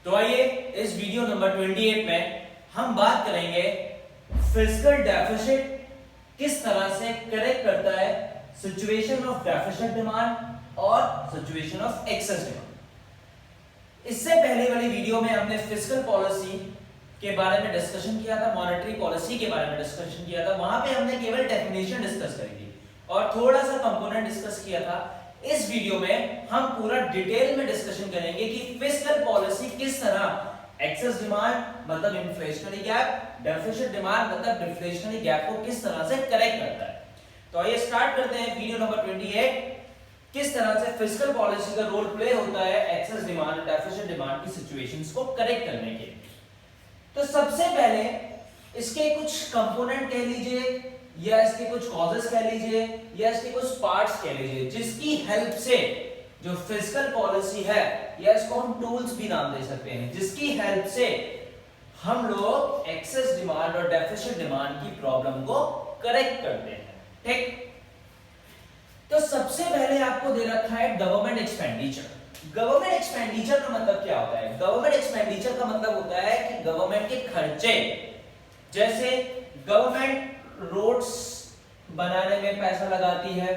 तो आइए इस वीडियो नंबर 28 में हम बात करेंगे फिस्कल डेफिसिट किस तरह से करेक्ट करता है सिचुएशन ऑफ डेफिसिट डिमांड और सिचुएशन ऑफ एक्सेस डिमांड। इससे पहले वाली वीडियो में हमने फिस्कल पॉलिसी के बारे में डिस्कशन किया था, मॉनेटरी पॉलिसी के बारे में डिस्कशन किया था। वहां पे हमने केवल डेफिनेशन डिस्कस करी थी और थोड़ा सा कंपोनेंट डिस्कस किया था। इस वीडियो में हम पूरा डिटेल में डिस्कशन करेंगे कि फिस्कल पॉलिसी किस तरह एक्सेस डिमांड मतलब इन्फ्लेशनरी गैप, डेफिसिट डिमांड मतलब डिफ्लेशनरी गैप को किस तरह से करेक्ट करता है। तो आइए स्टार्ट करते हैं वीडियो नंबर 28, किस तरह से फिस्कल पॉलिसी का रोल प्ले होता है एक्सेस डिमांड, डेफिसिट डिमांड की सिचुएशंस को करेक्ट करने के। तो सबसे पहले इसके कुछ कंपोनेंट कह लीजिए या इसके कुछ कॉजेस कह लीजिए या इसके कुछ पार्ट्स कह लीजिए जिसकी हेल्प से जो फिस्कल पॉलिसी है या इसको हम टूल्स भी नाम दे सकते हैं, जिसकी हेल्प से हम लोग एक्सेस डिमांड और डेफिसिट डिमांड की प्रॉब्लम को करेक्ट करते हैं। ठीक, तो सबसे पहले आपको दे रखा है गवर्नमेंट एक्सपेंडिचर। गवर्नमेंट एक्सपेंडिचर का मतलब क्या होता है? गवर्नमेंट एक्सपेंडिचर का मतलब होता है कि गवर्नमेंट के खर्चे, जैसे गवर्नमेंट रोड्स बनाने में पैसा लगाती है,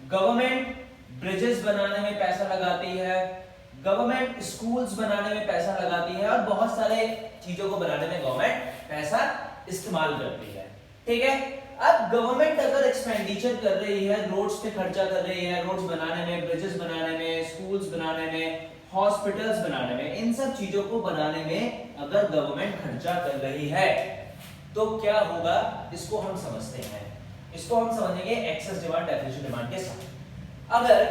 गवर्नमेंट ब्रिजेस बनाने में पैसा लगाती है, गवर्नमेंट स्कूल्स बनाने में पैसा लगाती है और बहुत सारे चीजों को बनाने में गवर्नमेंट पैसा इस्तेमाल करती है। ठीक है, अब गवर्नमेंट अगर एक्सपेंडिचर कर रही है, रोड्स पे खर्चा कर रही है, रोड्स बनाने में, ब्रिजेस बनाने में, स्कूल्स बनाने में, हॉस्पिटल्स बनाने में, इन सब चीजों को बनाने में अगर गवर्नमेंट खर्चा कर रही है तो क्या होगा, इसको हम समझते हैं। इसको हम समझेंगे एक्सेस डिमांड डेफिसिट डिमांड के साथ। अगर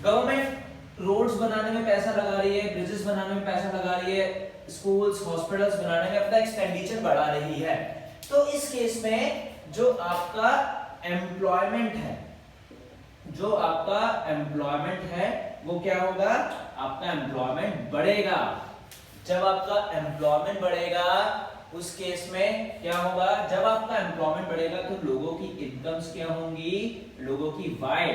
गवर्नमेंट रोड्स बनाने में पैसा लगा रही है, ब्रिजेस बनाने में पैसा लगा रही है, स्कूल्स हॉस्पिटल्स बनाने में अपना एक्सपेंडिचर बढ़ा रही है, तो इस केस में जो आपका एम्प्लॉयमेंट है, जो आपका एम्प्लॉयमेंट है वो क्या होगा, आपका एम्प्लॉयमेंट बढ़ेगा। जब आपका एम्प्लॉयमेंट बढ़ेगा उस केस में क्या होगा, जब आपका एम्प्लॉयमेंट बढ़ेगा तो लोगों की इनकम्स क्या होंगी, लोगों की वाई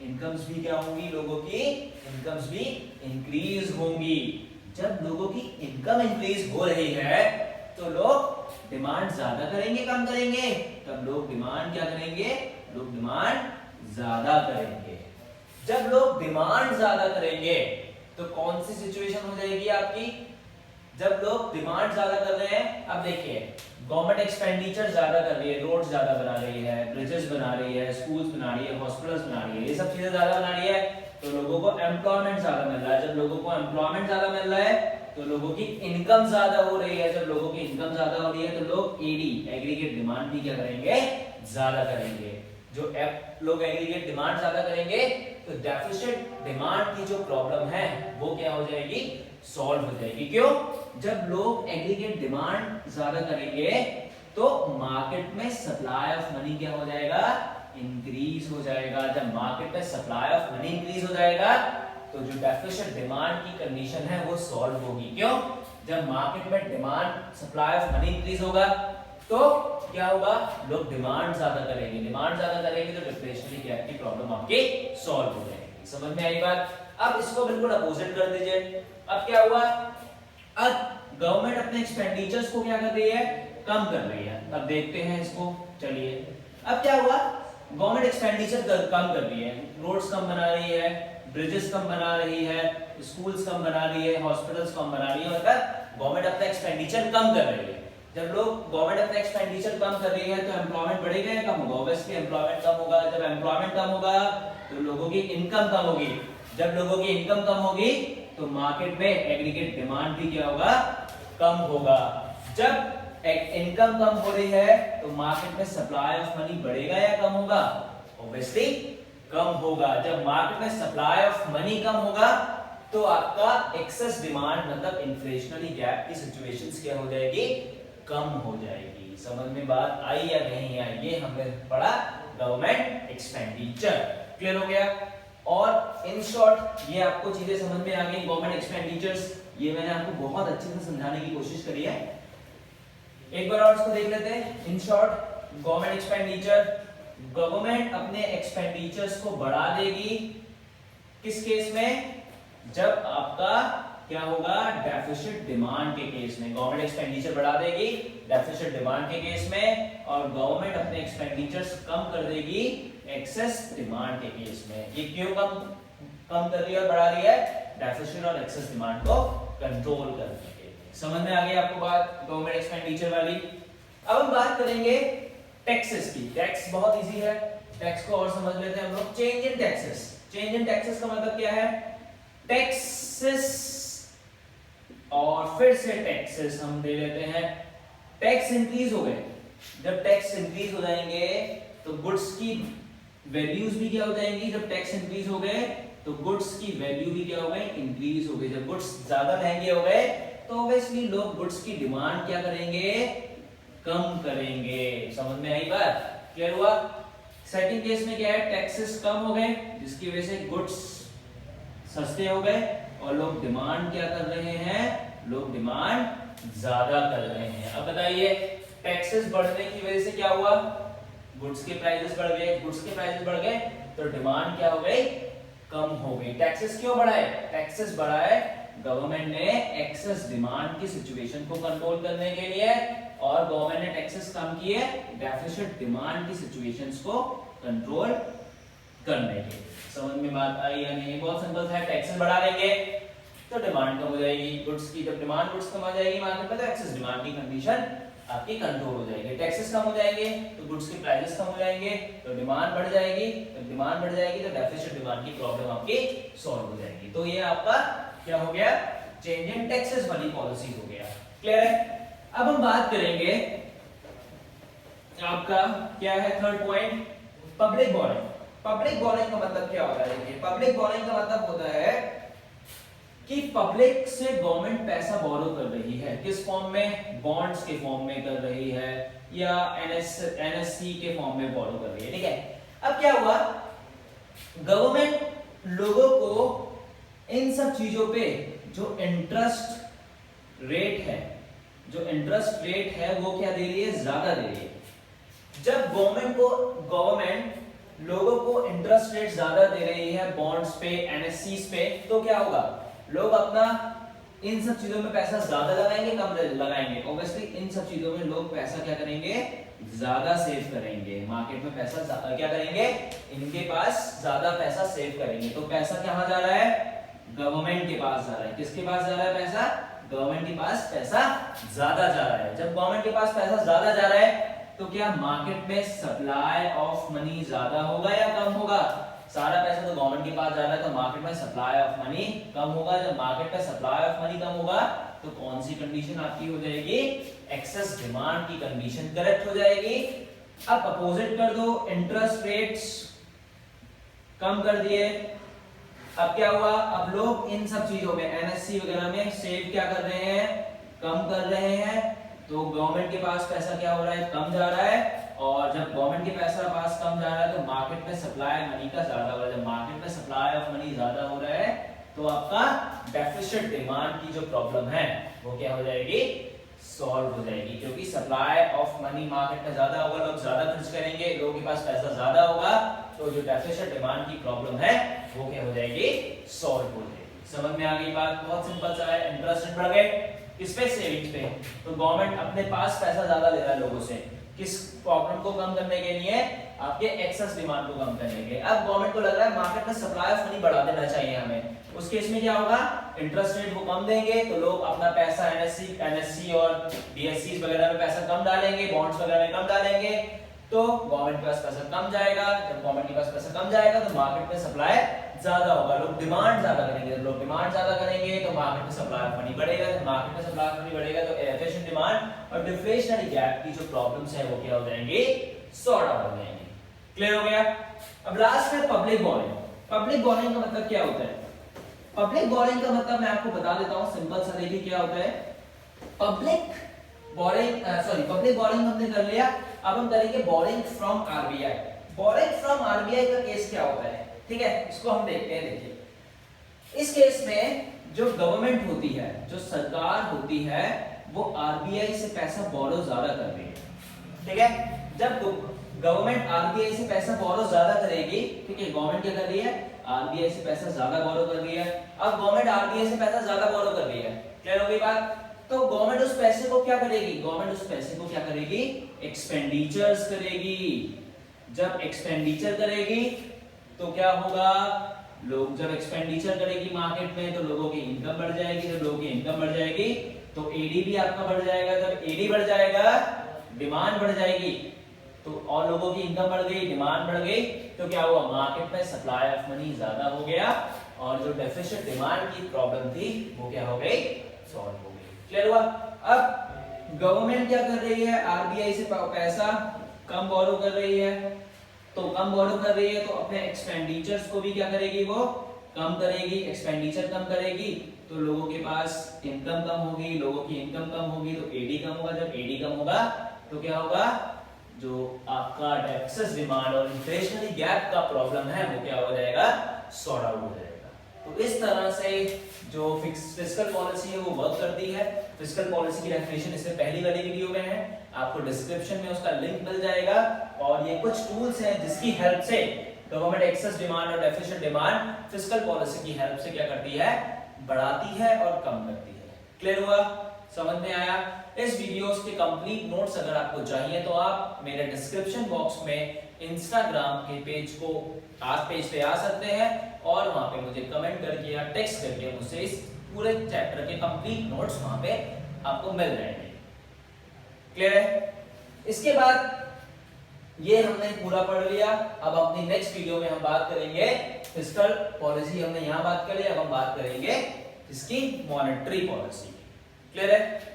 इनकम्स भी क्या होंगी, लोगों की इनकम्स भी इंक्रीज होंगी। जब लोगों की इनकम इंक्रीज हो रही है तो लोग डिमांड ज्यादा करेंगे कम करेंगे, तब लोग डिमांड क्या करेंगे, लोग डिमांड ज्यादा करेंगे। जब लोग डिमांड ज्यादा करेंगे तो कौन सी सिचुएशन हो जाएगी आपकी, जब लोग डिमांड ज्यादा कर रहे हैं। अब देखिए गवर्नमेंट एक्सपेंडिचर ज्यादा कर रही है, रोड ज्यादा बना रही है, ब्रिजेस बना रही है, स्कूल्स बना रही है, हॉस्पिटल्स बना रही है, ये सब चीजें ज्यादा बना रही है तो लोगों को एम्प्लॉयमेंट ज्यादा मिल रहा है। जब लोगों को एम्प्लॉयमेंट ज्यादा मिल रहा है तो लोगों की इनकम ज्यादा हो रही है। जब लोगों की इनकम ज्यादा हो रही है तो लोग एडी एग्रीगेट डिमांड भी क्या करेंगे, ज्यादा करेंगे। जो लोग एग्रीगेट डिमांड ज्यादा करेंगे तो डेफिसिट डिमांड की जो प्रॉब्लम है वो क्या हो जाएगी, सॉल्व हो जाएगी। क्यों? जब लोग एग्रीगेट डिमांड ज्यादा करेंगे तो मार्केट में सप्लाई ऑफ मनी क्या हो जाएगा, इंक्रीज हो जाएगा। जब मार्केट में सप्लाई ऑफ मनी इंक्रीज हो जाएगा तो जो डेफिसिट डिमांड की कंडीशन है वो सॉल्व होगी। क्यों? जब मार्केट में demand supply of money increase होगा तो क्या होगा, लोग डिमांड ज्यादा करेंगे, डिमांड ज्यादा करेंगे तो डिफ्लेशनरी गैप की प्रॉब्लम आपकी सॉल्व हो जाएगी। समझ में आई बात? अब इसको बिल्कुल अपोजिट कर दीजिए। अब क्या हुआ, अब गवर्नमेंट अपने एक्सपेंडिचर्स को क्या कर रही है, कम कर रही है। अब देखते हैं इसको, चलिए। अब क्या हुआ, गवर्नमेंट एक्सपेंडिचर कम कर रही है, रोड्स कम बना रही है, ब्रिजेस कम बना रही है, स्कूल्स कम बना रही है, हॉस्पिटल्स कम बना रही है, मतलब गवर्नमेंट अपना एक्सपेंडिचर कम कर रही है। जब लोग गवर्नमेंट अपना एक्सपेंडिचर कम कर रही है तो एम्प्लॉयमेंट बढ़ेगा या कम होगा? ऑब्वियसली एम्प्लॉयमेंट कम होगा। जब एम्प्लॉयमेंट कम होगा तो लोगों की इनकम कम होगी। जब लोगों की इनकम कम होगी तो मार्केट में एग्रीगेट डिमांड भी क्या होगा, कम होगा। जब इनकम कम हो रही है तो मार्केट में सप्लाई ऑफ मनी बढ़ेगा या कम होगा? ऑब्वियसली कम होगा। जब मार्केट में सप्लाई ऑफ मनी कम होगा तो आपका एक्सेस डिमांड मतलब इन्फ्लेशनरी गैप की सिचुएशंस क्या हो जाएगी, कम हो जाएगी। समझ में बात आई या नहीं आई? ये हमने पढ़ा गवर्नमेंट एक्सपेंडिचर। क्लियर हो गया? और इन शॉर्ट ये आपको चीजें समझ में आ गई। गवर्नमेंट एक्सपेंडिचर्स ये मैंने आपको बहुत अच्छे से समझाने की कोशिश करी है। एक बार और इसको देख लेते हैं। In short government expenditure, government अपने एक्सपेंडिचर्स को बढ़ा देगी किस केस में, जब आपका क्या होगा, डेफिसिट डिमांड के केस में गवर्नमेंट एक्सपेंडिचर बढ़ा देगी डेफिसिट डिमांड के केस में, और गवर्नमेंट अपने एक्सपेंडिचर्स कम कर देगी एक्सेस डिमांड के केस में। ये क्यों कम कर रही है और बढ़ा रही है, डेफिसिट और एक्सेस डिमांड को कंट्रोल करने के लिए। समझ में आ गई आपको बात गवर्नमेंट एक्सपेंडिचर वाली। अब हम बात करेंगे टैक्सेस की। टैक्स बहुत इजी है, टैक्स को और समझ लेते हैं हम लोग। Change in taxes. Change in taxes का मतलब क्या है, टैक्सेस और फिर से टैक्सेस हम दे लेते हैं। टैक्स इंक्रीज हो गए, जब टैक्स इंक्रीज हो जाएंगे तो गुड्स की वैल्यूज भी क्या हो जाएंगी, जब टैक्स इंक्रीज हो गए तो गुड्स की वैल्यू भी क्या हो गई, इंक्रीज हो गई। जब गुड्स ज्यादा महंगे हो गए तो ऑब्वियसली लोग गुड्स की डिमांड क्या करेंगे, कम करेंगे। समझ में आई बात, क्लियर हुआ। सेकंड केस में क्या है, टैक्सेस कम हो गए जिसकी वजह से गुड्स सस्ते हो गए और लोग डिमांड क्या कर रहे हैं, लोग डिमांड ज्यादा कर रहे हैं। अब बताइए टैक्सेस बढ़ने की वजह से क्या हुआ, गुड्स के प्राइसेस बढ़ गए, गुड्स के प्राइसेस बढ़ गए तो डिमांड क्या हो गई, कम हो गई। टैक्सेस क्यों बढ़ाए, टैक्सेस बढ़ाए गवर्नमेंट ने एक्सेस डिमांड की सिचुएशन को कंट्रोल करने के लिए, और गवर्नमेंट ने टैक्सेस कम किए डेफिसिट डिमांड की सिचुएशंस को कंट्रोल करने के लिए। समझ में बात आई या नहीं, बहुत सिंपल है। टैक्सेस बढ़ा देंगे तो डिमांड कम हो जाएगी गुड्स की, जब डिमांड गुड्स कम आ जाएगी मार्केट में तो एक्सेस डिमांड की कंडीशन आपकी कंट्रोल हो जाएगी। टैक्सेस कम हो जाएंगे तो गुड्स के प्राइसेस कम हो जाएंगे तो डिमांड बढ़ जाएगी, जब डिमांड बढ़ जाएगी तो डेफिसिट डिमांड की प्रॉब्लम आपकी सॉल्व हो जाएगी। तो ये आपका क्या हो गया, चेंज इन टैक्सेस वाली पॉलिसी हो गया। क्लियर है। अब हम बात करेंगे आपका क्या है third point, public boring. Public boring का मतलब क्या होता है, पब्लिक बोरिंग का मतलब होता है कि पब्लिक से गवर्नमेंट पैसा बोरो कर रही है, किस फॉर्म में, बॉन्ड्स के फॉर्म में कर रही है या एनएससी के फॉर्म में बोरो कर रही है। ठीक है। अब क्या हुआ, गवर्नमेंट लोगों को इन सब चीजों पे जो इंटरेस्ट रेट है, जो इंटरेस्ट रेट है वो क्या दे रही है, ज्यादा दे रही है। जब गवर्नमेंट लोगों को इंटरेस्ट रेट ज्यादा दे रही है बॉन्ड्स पे, एनएससीज पे, तो क्या होगा, लोग अपना इन सब चीजों में पैसा ज्यादा लगाएंगे कम लगाएंगे, ऑब्वियसली इन सब चीजों में लोग पैसा क्या करेंगे, ज्यादा सेव करेंगे, मार्केट में पैसा क्या करेंगे, इनके पास ज्यादा पैसा सेव करेंगे। तो पैसा कहां जा रहा है, गवर्नमेंट के पास जा रहा है। किसके पास जा रहा है पैसा, गवर्नमेंट के पास पैसा ज्यादा जा रहा है। जब गवर्नमेंट के पास पैसा ज्यादा जा रहा है तो क्या मार्केट में सप्लाई ऑफ मनी ज्यादा होगा या कम होगा, सारा पैसा तो गवर्नमेंट के पास जा रहा है तो मार्केट में सप्लाई ऑफ मनी कम होगा। जब मार्केट में सप्लाई ऑफ मनी कम होगा तो कौन सी कंडीशन आपकी हो जाएगी, एक्सेस डिमांड की कंडीशन करेक्ट हो जाएगी। अब अपोजिट कर दो, इंटरेस्ट रेट्स कम कर दिए, अब क्या हुआ, अब लोग इन सब चीजों में एनएससी वगैरह में सेव क्या कर रहे हैं, कम कर रहे हैं। तो गवर्नमेंट के पास पैसा क्या हो रहा है, कम जा रहा है, और जब गवर्नमेंट के पैसा पास कम जा रहा है तो मार्केट में सप्लाई मनी का ज्यादा हो रहा है। जब मार्केट में सप्लाई ऑफ मनी ज्यादा हो रहा है तो आपका डेफिसिट डिमांड की जो प्रॉब्लम है वो क्या हो जाएगी, सॉल्व हो जाएगी, क्योंकि सप्लाई ऑफ मनी मार्केट में ज्यादा होगा, लोग ज्यादा खर्च करेंगे, लोगों के पास पैसा ज्यादा होगा, तो जो डेफिसिट डिमांड की प्रॉब्लम है वो क्या हो जाएगी, सॉल्व हो जाएगी। समझ में आ गई बात, बहुत सिंपल सा है। इंटरेस्ट रेट बढ़ गए, किस पे, सेविंग्स पे, तो गवर्नमेंट अपने पास पैसा ज्यादा ले रहा है लोगों से, किस प्रॉब्लम को कम करने के लिए, आपके एक्सेस डिमांड को कम करने के लिए। अब गवर्नमेंट को लग रहा है मार्केट में सप्लाई ऑफ मनी बढ़ा देना चाहिए हमें, उस केस में क्या होगा, इंटरेस्ट रेट वो कम देंगे तो लोग अपना पैसा एनएससी और डीएससी वगैरह में पैसा कम डालेंगे, बॉन्ड्स वगैरह में कम डालेंगे, तो गवर्नमेंट के पास पैसा कम जाएगा। जब गवर्नमेंट के पास पैसा कम जाएगा तो मार्केट में सप्लाई ज्यादा होगा, लोग डिमांड ज्यादा करेंगे, लोग डिमांड ज्यादा करेंगे तो मार्केट में सप्लाई ऑफ मनी बढ़ेगा, मार्केट में सप्लाई ऑफ मनी बढ़ेगा तो एफिशिएंट डिमांड और डिफ्लेशनरी गैप की जो प्रॉब्लम्स है वो क्या हो जाएंगी, सॉर्ट आउट हो जाएंगी। क्लियर हो गया। अब लास्ट में पब्लिक बोरिंग। पब्लिक बोरिंग का मतलब क्या होता है, पब्लिक बोरिंग का मतलब मैं आपको बता देता हूं, सिंपल सा देखिए क्या होता है। पब्लिक बोरिंग हमने कर लिया, अब हम करेंगे boring from RBI. Boring from RBI का केस क्या होता है, ठीक है, इसको हम देखते हैं। देखिए इस केस में जो गवर्नमेंट होती है, जो सरकार होती है, वो आरबीआई से पैसा बोरो ज्यादा कर रही है, ठीक है। जब गवर्नमेंट आरबीआई से पैसा बोरो ज्यादा करेगी, ठीक है, गवर्नमेंट क्या कर रही है, आरबीआई से पैसा ज्यादा बोरो कर रही है। अब गवर्नमेंट आरबीआई से पैसा ज्यादा बोरो कर रही है, क्लियर हो गई बात। तो गवर्नमेंट उस पैसे को क्या करेगी, गवर्नमेंट उस पैसे को क्या करेगी, एक्सपेंडिचर्स करेगी। जब एक्सपेंडिचर करेगी तो क्या होगा, लोग जब एक्सपेंडिचर करेगी मार्केट में तो लोगों की इनकम बढ़ जाएगी। जब लोगों की इनकम बढ़ जाएगी तो एडी भी आपका बढ़ जाएगा। जब एडी बढ़ जाएगा डिमांड बढ़ जाएगी, तो और लोगों की इनकम बढ़ गई, डिमांड बढ़ गई, तो क्या हुआ, मार्केट में सप्लाई ऑफ मनी ज्यादा हो गया और जो डेफिसिट डिमांड की प्रॉब्लम थी वो क्या हो गई, सॉल्व हो गई। क्लियर हुआ। अब गवर्नमेंट क्या कर रही है, आरबीआई से पैसा कम बोरो कर रही है, तो कम बोरो कर रही है तो अपने एक्सपेंडिचर्स को भी क्या करेगी, वो कम करेगी। एक्सपेंडिचर कम करेगी तो लोगों के पास इनकम कम होगी, लोगों की इनकम कम होगी तो एडी कम होगा। जब एडी कम होगा तो क्या होगा, जो आपका डेफिसिट डिमांड और इन्फ्लेशनरी गैप का प्रॉब्लम है वो क्या हो जाएगा, सॉर्ट आउट हो जाएगा। तो इस तरह से जो फिस्कल पॉलिसी है वो वर्क करती है। फिस्कल पॉलिसी की डेफिनेशन इससे पहली वाली वीडियो में है, आपको डिस्क्रिप्शन में उसका लिंक मिल जाएगा। और ये कुछ टूल्स हैं जिसकी हेल्प से गवर्नमेंट एक्सेस डिमांड और डेफिसिट डिमांड फिस्कल पॉलिसी की हेल्प से क्या करती है, बढ़ाती है और कम करती है। क्लियर हुआ, समझ में आया। इस वीडियोस के कंप्लीट नोट्स अगर आपको चाहिए तो आप मेरे डिस्क्रिप्शन बॉक्स में इंस्टाग्राम के पेज पे आ सकते हैं और वहां पे मुझे कमेंट करके या टेक्स्ट करके मुझसे इस पूरे चैप्टर के कंप्लीट नोट्स वहां पे आपको मिल जाएंगे। क्लियर है। इसके बाद ये हमने पूरा पढ़ लिया। अब अपनी नेक्स्ट वीडियो में हम बात करेंगे फिस्कल पॉलिसी, हमने यहां बात करी, अब हम बात करेंगे इसकी मॉनेटरी पॉलिसी। क्लियर है।